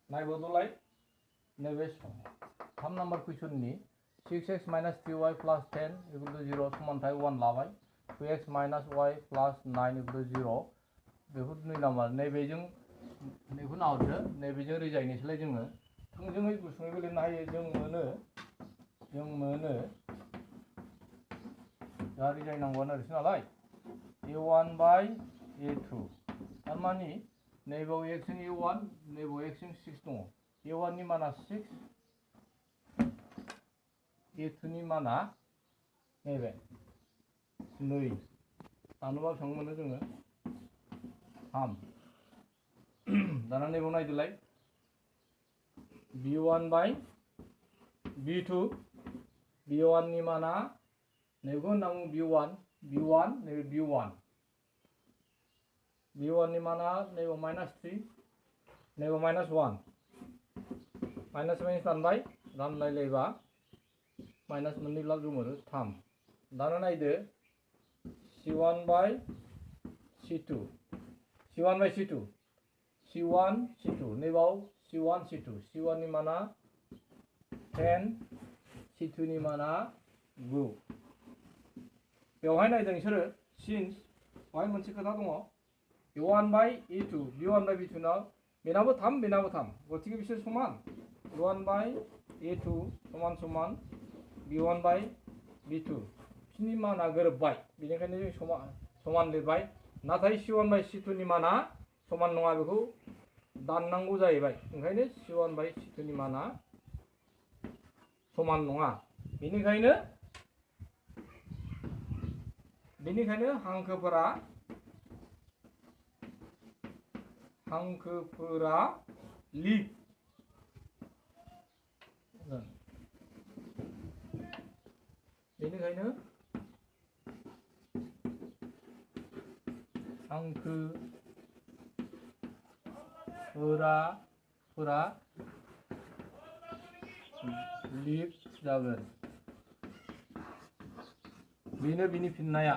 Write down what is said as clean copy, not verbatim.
नायबोदलाय नैबे 3 number कुइसननि 6x - 3y + 10 = 0 समानथाय 1 लाबाय 2x - y + 9 = 0 बेफोर 2 नम्बर नैबेजों नैखौ नाहरदो नैबेजों रिजायनोसैलाय जोङो थोंजोङै गुसुङैबो लिरनो हायो जों मोनो दा रिजायनांगौआनो आरोसै नालाय a1/a2 थारमानि नैबाव x जों a1 नैबाव x जों 6 दङ a1 नि माना 6 a2 नि माना नैबे 2 दानोबा बेसेबां मोनो जोङो 3 दाना नैबाव नायदोलाय b1/b2 b1 नि माना नैबेखौ होनना बुङो b1 नैबे b1 नि माना नैबाव -3 नैबाव -1 माइनास दानबाय रानलायलायबा माइनास मोननै लाख गोमोरो 3 दाना नायदो c1/c2 c1/c2 नैबाव c1 नि माना 10 c2 नि माना 9 बेवहाय नायदों बिसोरो सिन्स बेवहाय मोनसे खोथा दङ a1/a2 b1/b2 नाव बेनाबो 3 बेनाबो 3 गतिके बिसोर समान a1/a2 समान b1/b2 बिसोरनि माना गोरोबबाय बेनिखायनो जों समान लिरबाय नाथाय c1/c2 नि माना समान नङा बेखौ दाननांगौ जाहैबाय ओंखायनो c1/c2 नि माना समान नङा बेनिखायनो हांखोफोरा लिग बेनिखायनो हांखोफोरा लिग जागोन बेनो बिनि फिननाया